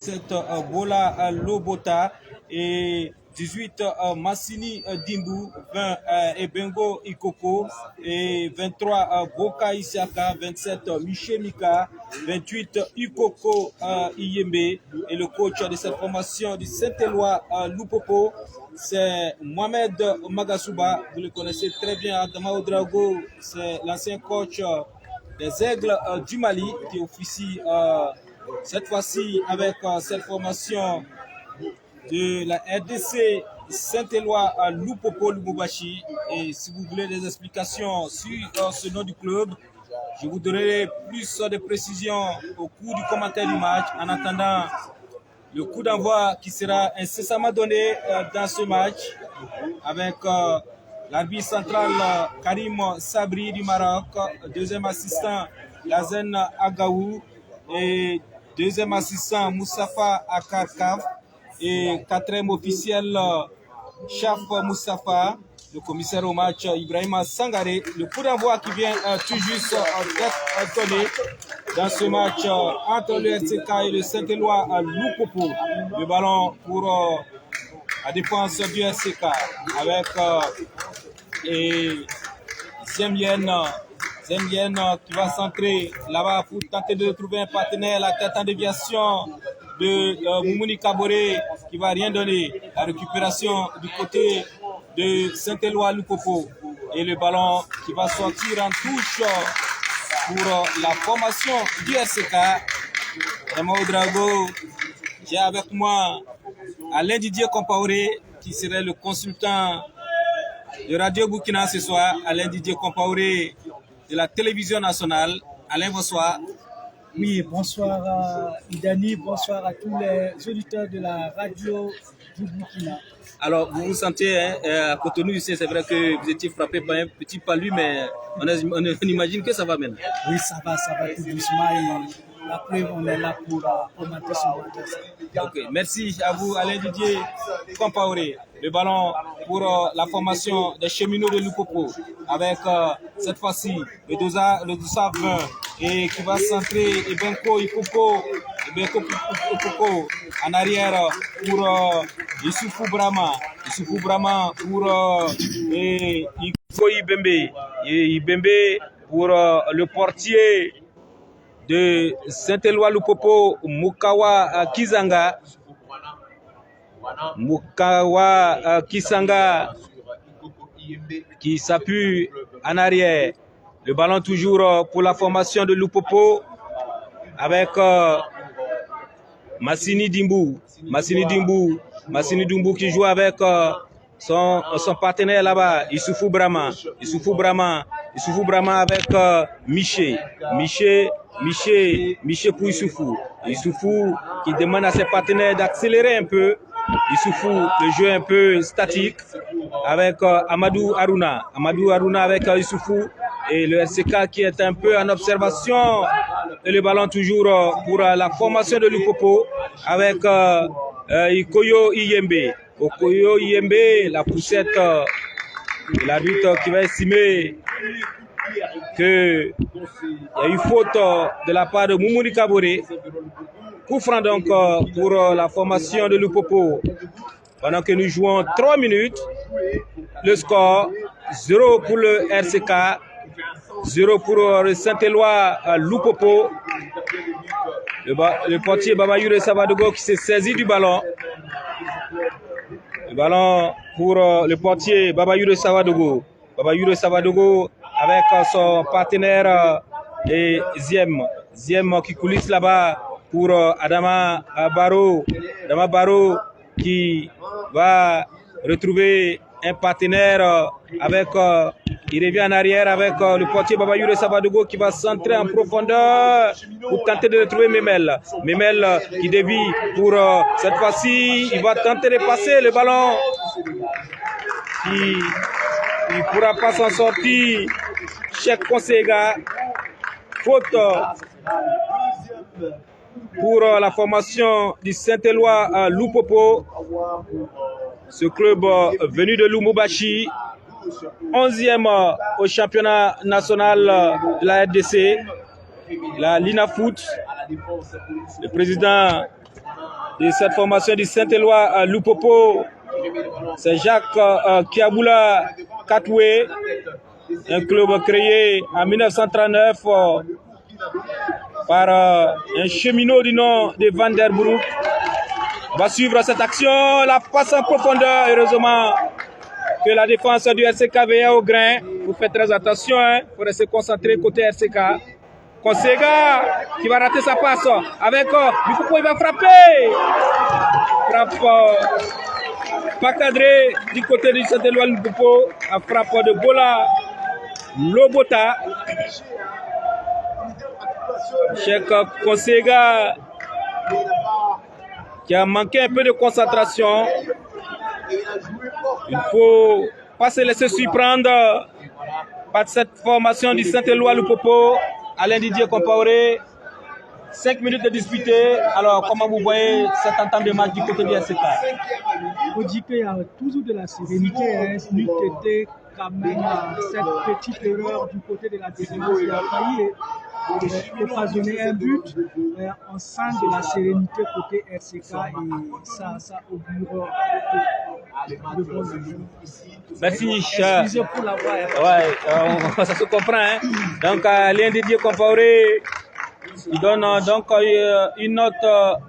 7 Bola Lobota et 18 Massini Dimbu, 20 Ebengo Ikoko et 23 Boka Isiaka, 27 Miché Mika, 28 Ikoko Iyembe et le coach de cette formation du Saint-Éloi Lupopo, c'est Mohamed Magasuba, vous le connaissez très bien, Adama Oudrago, c'est l'ancien coach des Aigles du Mali qui officie cette fois-ci avec cette formation de la RDC Saint-Éloi à Lupopo Lubumbashi. Et si vous voulez des explications sur ce nom du club, je vous donnerai plus de précisions au cours du commentaire du match. En attendant le coup d'envoi qui sera incessamment donné dans ce match avec l'arbitre central Karim Sabri du Maroc, deuxième assistant Lazen Agaou et deuxième assistant Moussafa Akarkaf et quatrième officiel Chaf Moussafa, le commissaire au match Ibrahima Sangaré. Le coup d'envoi qui vient tout juste d'être donné dans ce match entre le RCK et le Saint-Éloi à Lupopo. Le ballon pour la défense du RCK avec Zemyen qui va centrer là-bas pour tenter de trouver un partenaire. La tête en déviation de Moumouni Kaboré qui va rien donner. La récupération du côté de Saint-Éloi Lupopo et le ballon qui va sortir en touche pour la formation du RCK. Remo Drago, j'ai avec moi Alain Didier Compaoré qui serait le consultant de Radio Burkina ce soir. Alain Didier Compaoré de la télévision nationale. Alain, bonsoir. Oui, bonsoir à Idani, bonsoir à tous les auditeurs de la radio du Burkina. Alors, vous vous sentez à Cotonou ici, c'est vrai que vous étiez frappé par un petit palu, mais on imagine que ça va maintenant. Oui, ça va tout doucement et la preuve, on est là pour commenter ce match. Ok, merci à vous, Alain Didier Compaoré. Le ballon pour la formation des cheminots de Lupopo avec cette fois-ci le Dossard 20 et qui va centrer Ebenko Ikoko en arrière pour Issoufou Brahma pour Iko Ibembe pour le portier de Saint-Éloi Lupopo, Mukawa Kisanga qui s'appuie en arrière. Le ballon toujours pour la formation de Lupopo avec Massini Dimbu qui joue avec son partenaire là-bas, Issoufou Brahma avec Miché pour Issoufou qui demande à ses partenaires d'accélérer un peu. Issoufou, le jeu un peu statique avec Amadou Haruna avec Issoufou et le RCK qui est un peu en observation et le ballon toujours pour la formation de Lupopo avec Ikoyo Iyembe, la poussette de l'arbitre qui va estimer qu'il y a eu faute de la part de Moumouni Kaboré. Coup franc donc pour la formation de Lupopo. Pendant que nous jouons 3 minutes, le score 0 pour le RCK, 0 pour le Saint-Éloi Lupopo. Le portier Babayure Savadogo qui s'est saisi du ballon. Le ballon pour le portier Babayure Savadogo avec son partenaire et Ziem qui coulisse là-bas pour Adama Barrow qui va retrouver un partenaire avec il revient en arrière avec le portier Babayure Savadogo qui va centrer en profondeur pour tenter de retrouver Memel qui dévie pour cette fois-ci il va tenter de passer le ballon qui il pourra pas s'en sortir. Cheikh Konsega, faute pour la formation du Saint-Éloi à Lupopo. Ce club venu de Lubumbashi, 11e au championnat national de la RDC, la Lina Foot. Le président de cette formation du Saint-Éloi Lupopo. C'est Jacques Kiaboula Katoué, un club créé en 1939 par un cheminot du nom de Van der Broek. On va suivre cette action, la passe en profondeur, heureusement que la défense du RCK veille au grain. Vous faites très attention, il faut rester concentré côté RCK. Konsega qui va rater sa passe avec Lupopo, il va frapper. Frappe pas cadré du côté du Saint-Éloi Lupopo, à frappe de Bola Lobota. Cheikh Konsega qui a manqué un peu de concentration. Il ne faut pas se laisser surprendre par cette formation du Saint-Éloi Lupopo. Alain Didier Compaoré, 5 minutes de disputer. Alors, comment vous voyez cet entame de match du côté du RCK? Il faut dire qu'il y a toujours de la sérénité. Ce n'eût été quand même cette petite erreur du côté de la défense qui a failli occasionner un but. On sent de la sérénité côté RCK et ça augure de bons résultats. Merci. Excusez pour la voix. Ouais, ça se comprend. Hein? Donc, Alain Didier Compaoré, il donne donc une note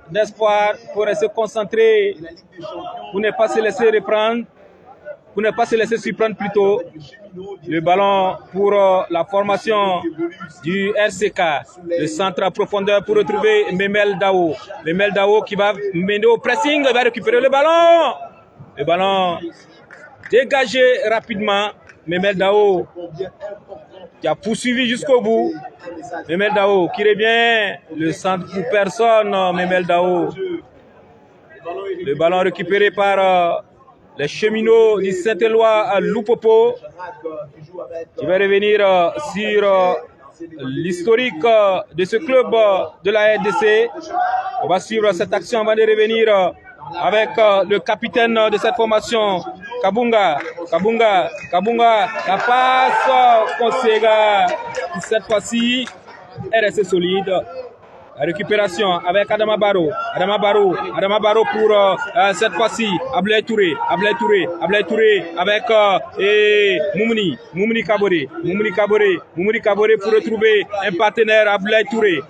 d'espoir pour se concentrer, pour ne pas se laisser reprendre, pour ne pas se laisser surprendre plutôt. Le ballon pour la formation du RCK, le centre à profondeur pour retrouver Memel Dao. Memel Dao qui va mener au pressing, va récupérer le ballon. Le ballon dégagé rapidement. Memel Dao qui a poursuivi jusqu'au bout. Memel Dao qui revient. Le centre pour personne. Memel Dao. Le ballon récupéré par les cheminots du Saint-Éloi Lupopo. Qui va revenir sur l'historique de ce club de la RDC. On va suivre cette action avant de revenir avec le capitaine de cette formation, Kabunga, la passe Konsega, cette fois-ci, est restée solide. La récupération avec Adama Barrow pour cette fois-ci, Ablaye Touré avec Moumouni Kabore pour retrouver un partenaire, Ablaye Touré,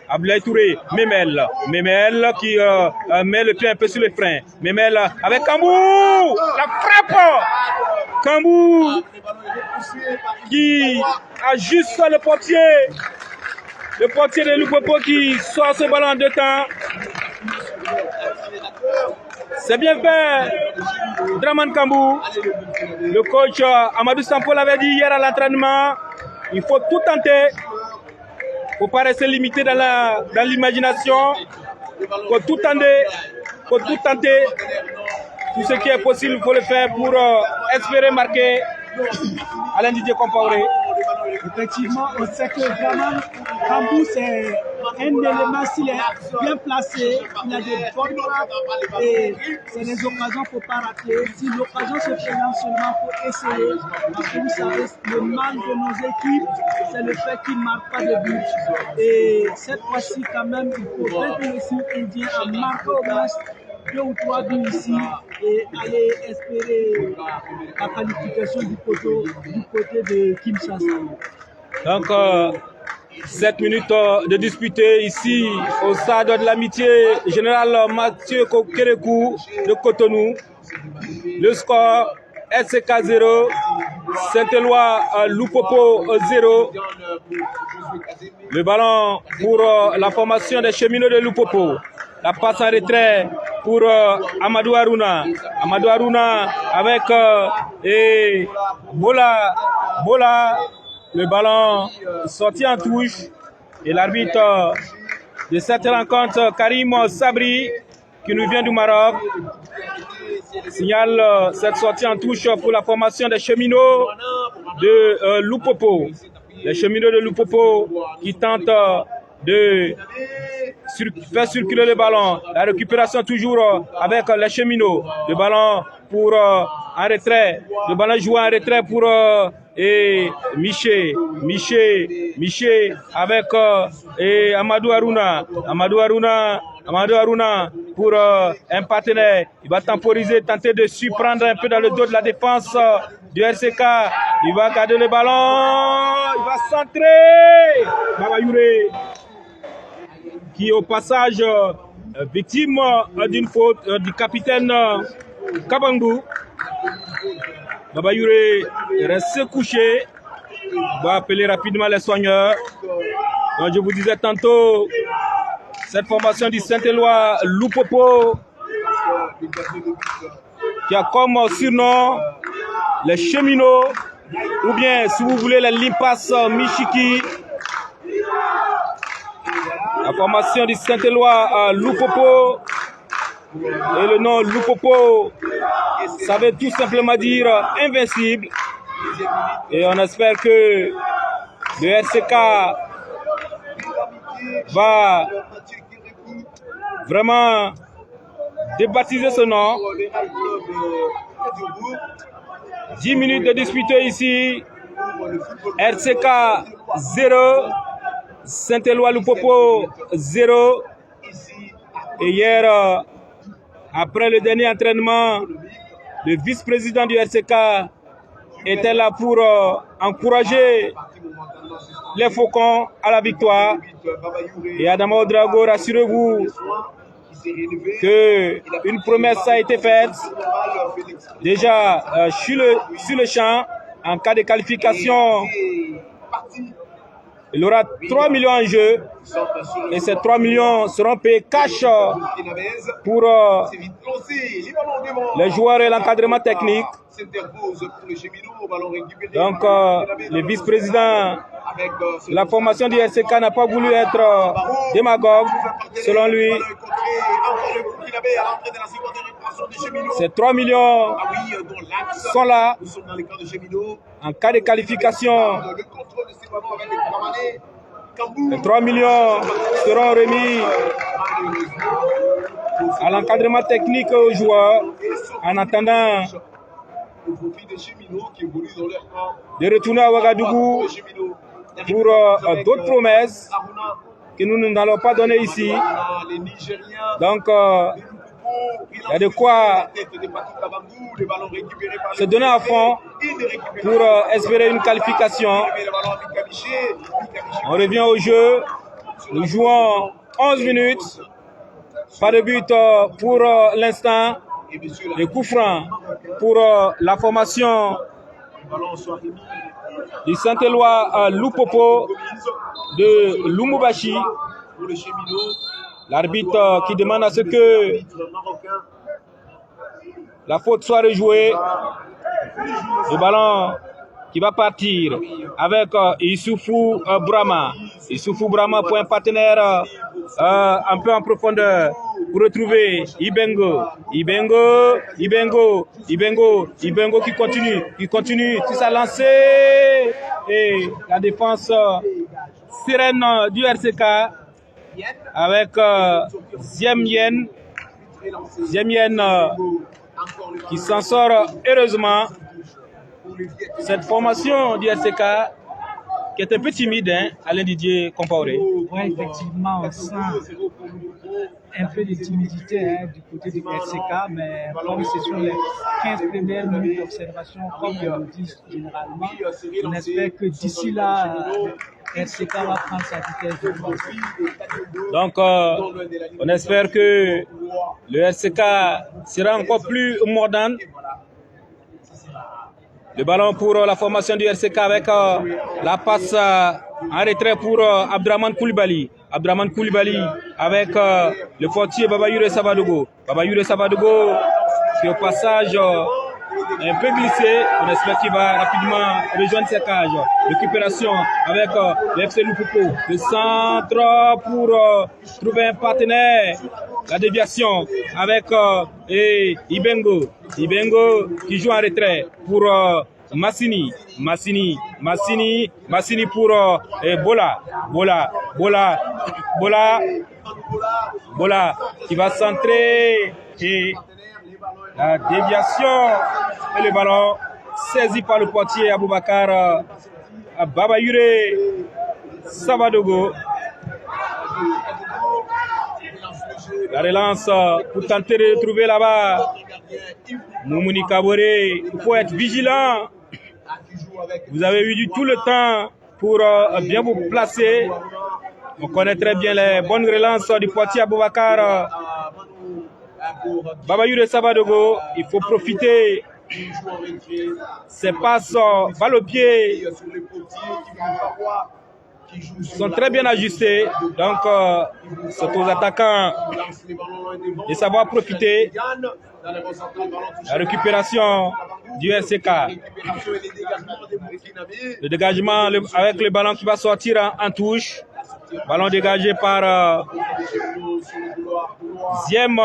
Memel qui met le pied un peu sur le frein, Memel avec Kambou, la frappe, Kambou qui ajuste le portier. Le portier de Lupopo qui sort ce ballon en 2 temps. C'est bien fait. Draman Kambou. Le coach Amadou Sampo l'avait dit hier à l'entraînement. Il faut tout tenter. Il ne faut pas rester limité dans l'imagination. Il faut tout tenter. Tout ce qui est possible, il faut le faire pour espérer marquer. Alain Didier Compaoré. Effectivement, on sait que vraiment, Kambou, c'est un élément, s'il est bien placé, il a des bonnes frappes et c'est des occasions qu'il ne faut pas rater. Si l'occasion se présente seulement pour essayer, parce que vous savez, le mal de nos équipes, c'est le fait qu'ils ne marquent pas de but. Et cette fois-ci, quand même, il faudrait que le Sud indien a marqué au moins 2 ou 3 buts ici et aller espérer la qualification du côté de Kinshasa. Donc, 7 minutes de disputer ici au stade de l'amitié général Mathieu Kérékou de Cotonou. Le score SCK 0, Saint-Éloi Lupopo 0. Le ballon pour la formation des cheminots de Lupopo. La passe en retrait pour Amadou Harouna. Amadou Harouna avec Bola. Le ballon sorti en touche. Et l'arbitre de cette rencontre, Karim Sabri, qui nous vient du Maroc, signale cette sortie en touche pour la formation des cheminots de Lupopo. Les cheminots de Lupopo qui tentent de faire circuler le ballon. La récupération toujours avec les cheminots. Le ballon pour en retrait. Le ballon joué en retrait pour Miché avec Amadou Harouna pour un partenaire. Il va temporiser, tenter de surprendre un peu dans le dos de la défense du RCK. Il va garder le ballon. Il va centrer. Baba Yure, qui est au passage victime d'une faute du capitaine Kabangu. Baba Yure reste couché. On va appeler rapidement les soigneurs. Donc je vous disais tantôt, cette formation du Saint-Éloi Loupopo, qui a comme surnom les cheminots, ou bien si vous voulez les Limpas Michiki. La formation du Saint-Éloi Loupopo, et le nom Loupopo, ça veut tout simplement dire invincible. Et on espère que le RCK va vraiment débaptiser ce nom. 10 minutes de disputer ici. RCK 0, Saint-Éloi Loupopo 0. Et hier, après le dernier entraînement, le vice-président du RCK était là pour encourager les Faucons à la victoire. Et Adama Odrago, rassurez-vous qu'une promesse a été faite. Déjà sur le champ, en cas de qualification, il y aura 3 millions en jeu. Et ces 3 millions seront payés cash pour les joueurs et l'encadrement technique. Donc, le vice-président, la formation du RCK n'a pas voulu être démagogue, selon lui. Ces 3 millions sont là. En cas de qualification, les 3 millions seront remis à l'encadrement technique aux joueurs en attendant de retourner à Ouagadougou pour d'autres promesses que nous n'allons pas donner ici. Donc, il y a de quoi se donner à fond pour espérer une qualification. On revient au jeu. Nous jouons 11 minutes. Pas de but pour l'instant. Le coup franc pour la formation du Saint-Éloi Loupopo de Lumumbashi. L'arbitre qui demande à ce que la faute soit rejouée. Le ballon qui va partir avec Issoufou Brahma. Issoufou Brahma pour un partenaire un peu en profondeur pour retrouver Ibengo. Ibengo qui continue sur sa lancée. Et la défense sereine du RCK avec Ziem Yen qui s'en sort heureusement. Cette formation du RCK qui est un peu timide, hein, Alain Didier Compaoré. Oui, effectivement, on sent un peu de timidité du côté du RCK, mais comme ce sont les 15 premières minutes d'observation, comme on le dit généralement, on espère que d'ici là, le RCK va prendre sa vitesse de croisière. Donc, on espère que le RCK sera encore plus mordant. Le ballon pour la formation du RCK avec la passe en retrait pour Abdraman Koulibaly. Abdraman Koulibaly avec le fortier Baba Yure Savadogo. Baba Yure Savadogo qui au passage un peu glissé. On espère qu'il va rapidement rejoindre ses cages. Récupération avec le FC Loupopo. Le centre pour trouver un partenaire. La déviation avec Ibengo. Ibengo qui joue en retrait pour Massini pour Bola qui va centrer et la déviation et le ballon saisi par le portier Aboubakar Baba Yure Savadogo. La relance pour tenter de trouver là-bas Moumouni Kaboré. Il faut être vigilant. Vous avez eu tout le temps pour bien vous placer. On connaît très bien les bonnes relances du Poitiers Aboubakar. Babayou de Sabadogo, il faut profiter. Ces passes balle au pied sont très bien ajustés. Donc, c'est aux attaquants de savoir profiter. La récupération du RCK. Le dégagement avec le ballon qui va sortir en touche. Ballon dégagé par Ziem.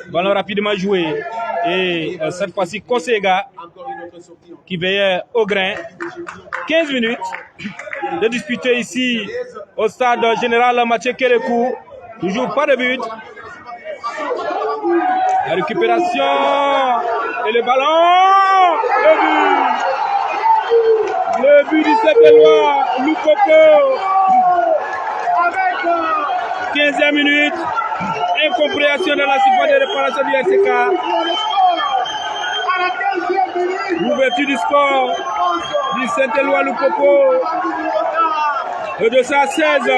Ballon rapidement joué. Et cette fois-ci, Kosega qui veillait au grain. 15 minutes de disputer ici au stade général Mathieu Kérékou. Toujours pas de but. La récupération et le ballon. Le but du Saint-Éloi, Loupoko. 15e minute. Incompréhension dans la surface de réparation du RCK. L'ouverture du score du Saint-Éloi Loupoko. Le 216.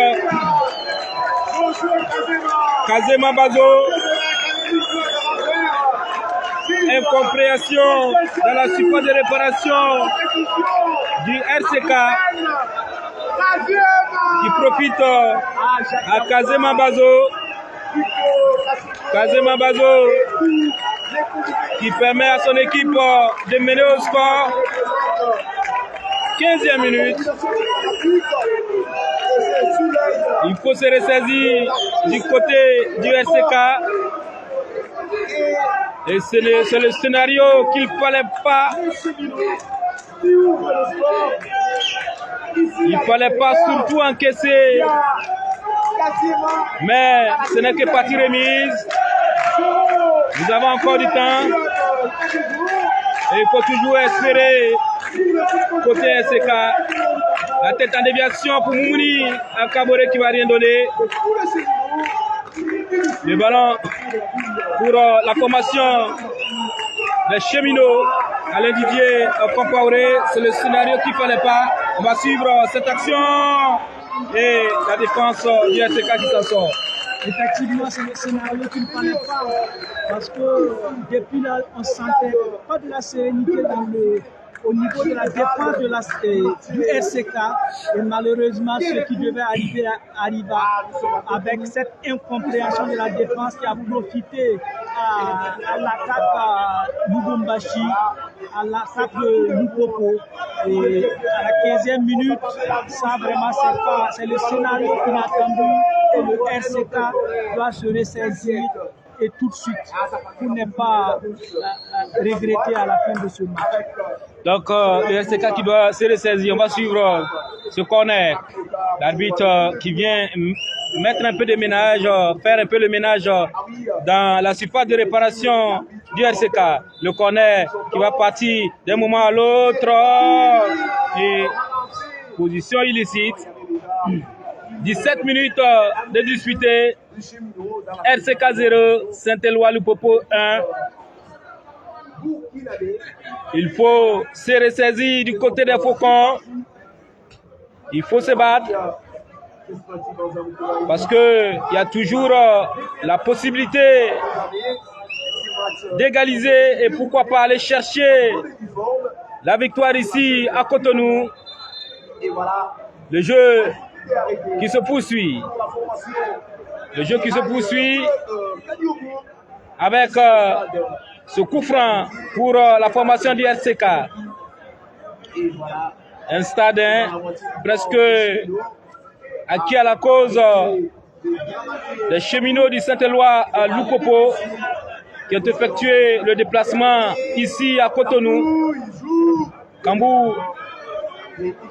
Kazema Bazo. Incompréhension dans la surface de réparation du RCK qui profite à Kazema Bazo. Kazema Bazo qui permet à son équipe de mener au score. 15e minute. Il faut se ressaisir du côté du RCK. Et c'est le scénario qu'il ne fallait pas. Il ne fallait pas surtout encaisser. Mais ce n'est que partie remise. Nous avons encore du temps. Et il faut toujours espérer côté RCK. La tête en déviation pour Moumouni Kaboré qui ne va rien donner. Le ballon pour la formation des cheminots. Alain Didier Compaoré, c'est le scénario qu'il ne fallait pas. On va suivre cette action et la défense du RCK qui s'en sort. Effectivement, c'est le scénario qu'il ne fallait pas. Parce que depuis là, on ne sentait pas de la sérénité au niveau de la défense du RCK. Et malheureusement, ce qui devait arriver arriva avec cette incompréhension de la défense qui a profité à l'attaque Lubumbashi, à l'attaque de Lupoko. Et à la 15e minute, ça vraiment, c'est le scénario inattendu et le RCK doit se ressaisir et tout de suite pour ne pas regretter à la fin de ce match. Donc le RCK qui doit se ressaisir, on va suivre ce corner. L'arbitre qui vient mettre un peu de ménage, faire un peu le ménage dans la surface de réparation du RCK. Le corner qui va partir d'un moment à l'autre. Et position illicite. 17 minutes de disputer. RCK 0, Saint-Éloi Lupopo 1. Il faut se ressaisir du côté des Faucons. Il faut se battre. Parce qu'il y a toujours la possibilité d'égaliser et pourquoi pas aller chercher la victoire ici à Cotonou. Le jeu qui se poursuit. Le jeu qui se poursuit avec ce coup franc pour la formation du RCK. Un stade presque acquis à la cause des cheminots du Saint-Éloi à Lupopo qui ont effectué le déplacement ici à Cotonou. Kambou,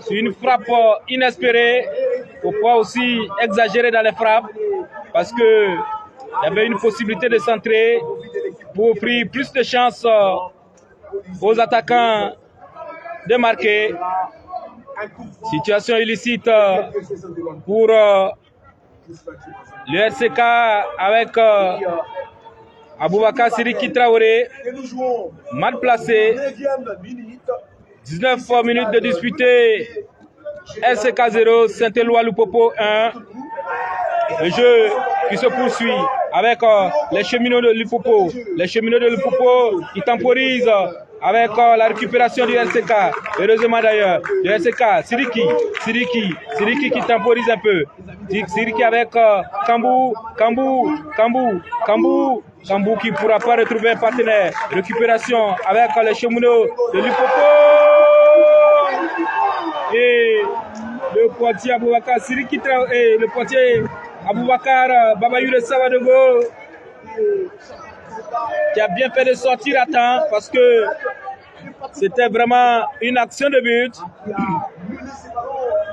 c'est une frappe inespérée. Il ne faut pas aussi exagérer dans les frappes parce qu'il y avait une possibilité de centrer pour offrir plus de chances aux attaquants de marquer. Situation illicite pour Le RCK avec Aboubakar Siriki Traoré, mal placé. 19 minutes de disputé. RCK 0, Saint-Éloi Lupopo 1. Le jeu qui se poursuit avec les cheminots de Lupopo. Les cheminots de Lupopo qui temporisent avec la récupération du RCK. Heureusement d'ailleurs, le RCK, Siriki qui temporise un peu. Siriki avec Kambou qui ne pourra pas retrouver un partenaire. Récupération avec les cheminots de Lupopo. Et le poitier Aboubakar Siriki et le poitier Aboubakar Babayure Savadogo qui a bien fait de sortir à temps parce que c'était vraiment une action de but.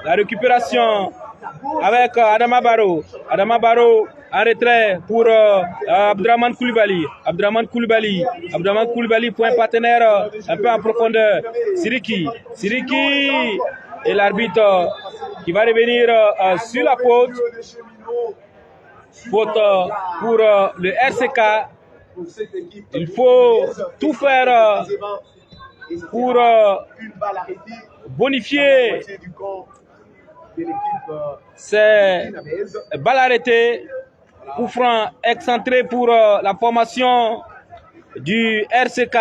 La récupération avec Adama Barrow. Adama Barrow en retrait pour Abdraman Koulibaly. Abdraman Koulibaly pour un partenaire un peu en profondeur. Siriki et l'arbitre qui va revenir sur la faute. Faute pour le RCK. Il faut tout faire pour bonifier ces balles arrêtées. Coup franc excentré pour la formation du RCK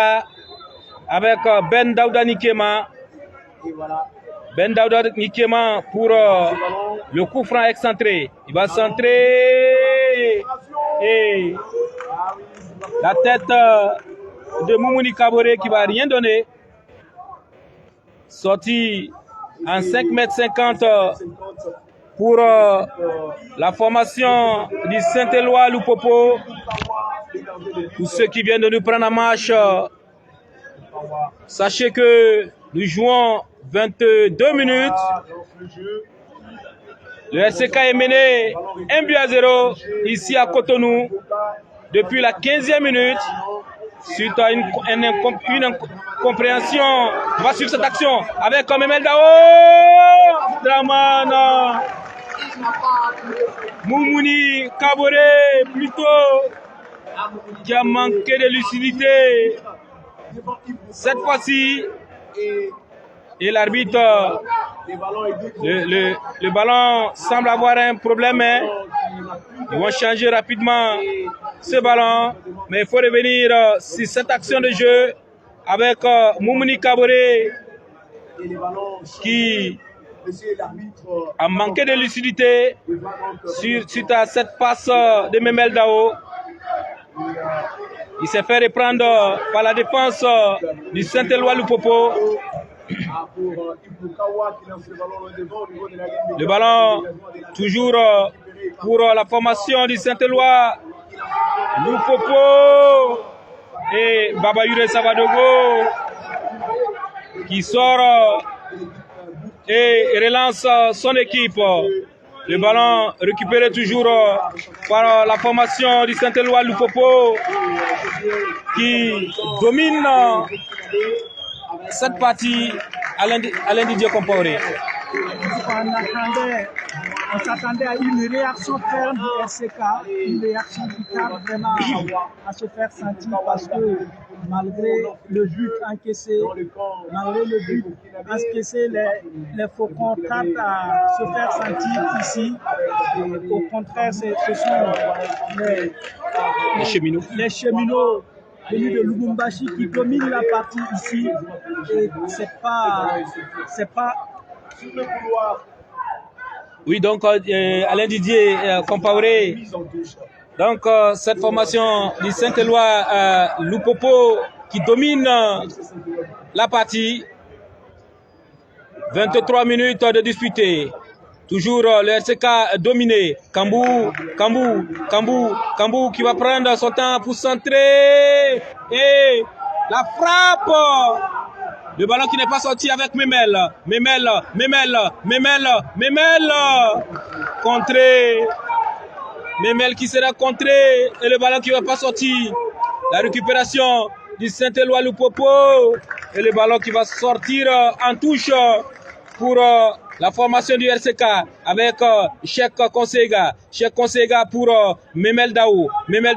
avec Ben Daouda Nikema. Ben Daouda Nikema pour le coup franc excentré. Il va centrer et la tête de Moumouni Kaboré qui va rien donner. Sorti en 5,50 m pour la formation du Saint-Éloi Lupopo. Pour ceux qui viennent de nous prendre en marche, sachez que nous jouons 22 minutes. Le RCK est mené 1-0 ici à Cotonou depuis la 15e minute. Suite à une incompréhension, on va suivre cette action avec Memel Dao, Draman, Moumouni Kaboré plutôt, qui a manqué de lucidité cette fois-ci. Et l'arbitre, le ballon semble avoir un problème. Ils vont changer rapidement ce ballon. Mais il faut revenir sur cette action de jeu avec Moumouni Kaboré qui a manqué de lucidité suite à cette passe de Memel Dao. Il s'est fait reprendre par la défense du Saint-Éloi Lupopo. Le ballon toujours pour la formation du Saint-Éloi Lupopo et Babayure Savadogo qui sort et relance son équipe. Le ballon récupéré toujours par la formation du Saint-Éloi Lupopo qui domine cette partie Alain Didier Compaoré. On s'attendait à une réaction ferme du RCK, une réaction qui tarde vraiment à se faire sentir parce que malgré le but encaissé, les Faucons tardent à se faire sentir ici. Et au contraire, ce sont les cheminots venus de Lubumbashi qui dominent la partie ici. Et c'est pas sur le couloir. Oui, donc Alain Didier Compaoré. Donc cette formation du Saint-Éloi Lupopo qui domine la partie. 23 minutes de disputé. Toujours le RCK dominé. Kambou qui va prendre son temps pour centrer. Et la frappe. Le ballon qui n'est pas sorti avec Memel. Contré. Memel qui sera contré. Et le ballon qui ne va pas sortir. La récupération du Saint-Éloi Lupopo. Et le ballon qui va sortir en touche pour la formation du RCK avec Cheikh Konsega. Cheikh Konsega pour Memel Dao. Memel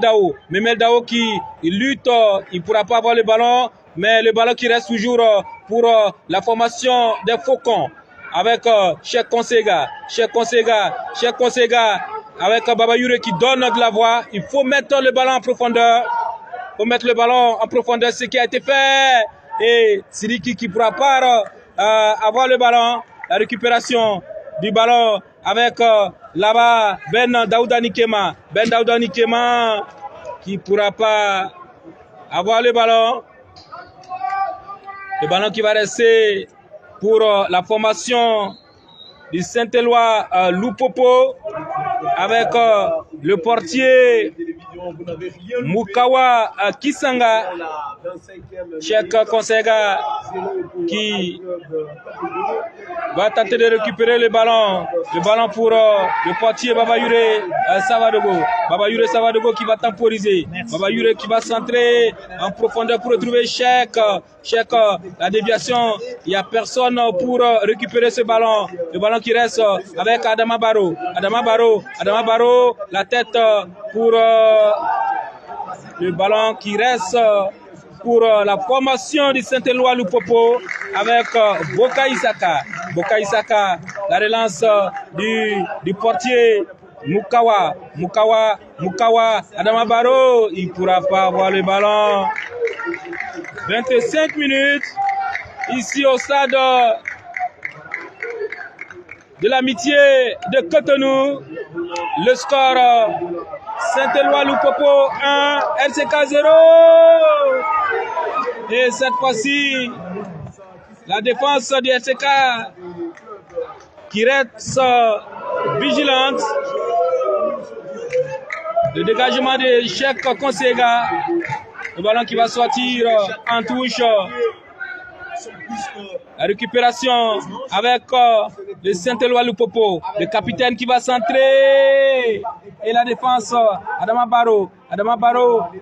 Dao qui lutte, il ne pourra pas avoir le ballon, mais le ballon qui reste toujours pour la formation des Faucons avec Cheikh Konsega. Cheikh Konsega avec Baba Yure qui donne de la voix. Il faut mettre le ballon en profondeur. Ce qui a été fait. Et Sidiki qui ne pourra pas avoir le ballon. La récupération du ballon avec là-bas Ben Daouda Nikema. Qui ne pourra pas avoir le ballon. Le ballon qui va rester pour la formation du Saint-Éloi Lupopo avec le portier Mukawa Kisanga. Cheikh Konsega qui va tenter de récupérer le ballon pour le portier Baba Yure Savadogo qui va temporiser. Baba Yure qui va centrer en profondeur pour retrouver Cheikh. La déviation, il n'y a personne pour récupérer ce ballon. Le ballon qui reste avec Adama Barrow, la tête pour le ballon qui reste pour la formation du Saint-Éloi Lupopo avec Boka Isaka, la relance du portier Mukawa, Adama Barrow, il ne pourra pas avoir le ballon. 25 minutes ici au stade de l'amitié de Cotonou. Le score Saint-Éloi Lupopo 1, RCK 0. Et cette fois-ci, la défense du RCK qui reste vigilante. Le dégagement de Cheikh Konsega. Le ballon qui va sortir en touche. La récupération avec le Saint-Éloi Lupopo. Le capitaine qui va centrer. Et la défense, Adama Barrow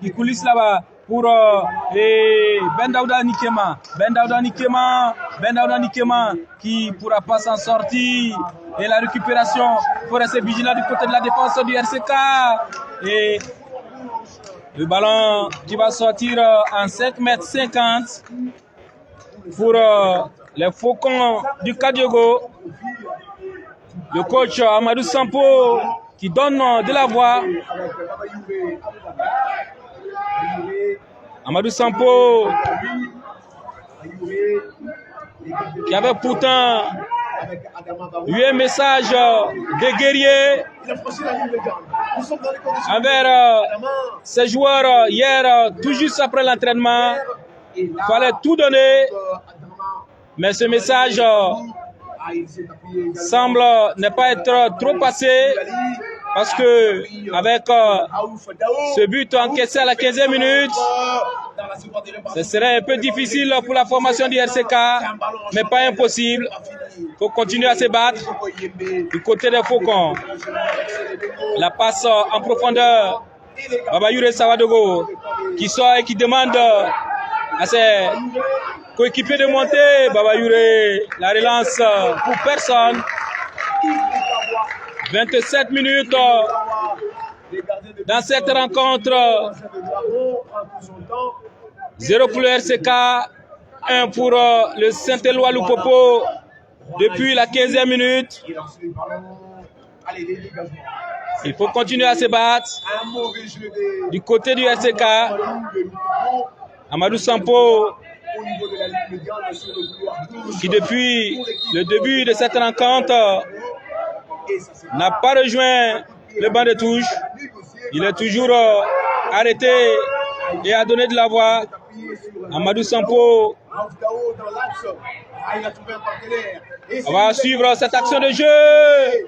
qui coulisse là-bas pour Ben Daouda Nikema qui ne pourra pas s'en sortir. Et la récupération, il faut rester vigilant du côté de la défense du RCK. Et le ballon qui va sortir en 5,50 m pour les Faucons du Kadiogo. Le coach Amadou Sampo qui donne de la voix. Amadou Sampo qui avait pourtant eu un message de guerrier envers ses joueurs hier, tout juste après l'entraînement. Il fallait tout donner, mais ce message semble ne pas être trop passé parce que avec ce but encaissé à la 15e minute, ce serait un peu difficile pour la formation du RCK, mais pas impossible. Il faut continuer à se battre du côté des Faucons. La passe en profondeur, Baba Yure Savadogo qui sort et qui demande à ses coéquipiers de monter. Baba Yure, la relance pour personne. 27 minutes dans cette rencontre. 0 pour le RCK, 1 pour le Saint-Éloi Lupopo depuis la 15e minute. Il faut continuer à se battre du côté du RCK. Amadou Sampo qui depuis le début de cette rencontre n'a pas rejoint le banc de touche. Il est toujours arrêté et a donné de la voix. Amadou Sampo. On va suivre cette action de jeu.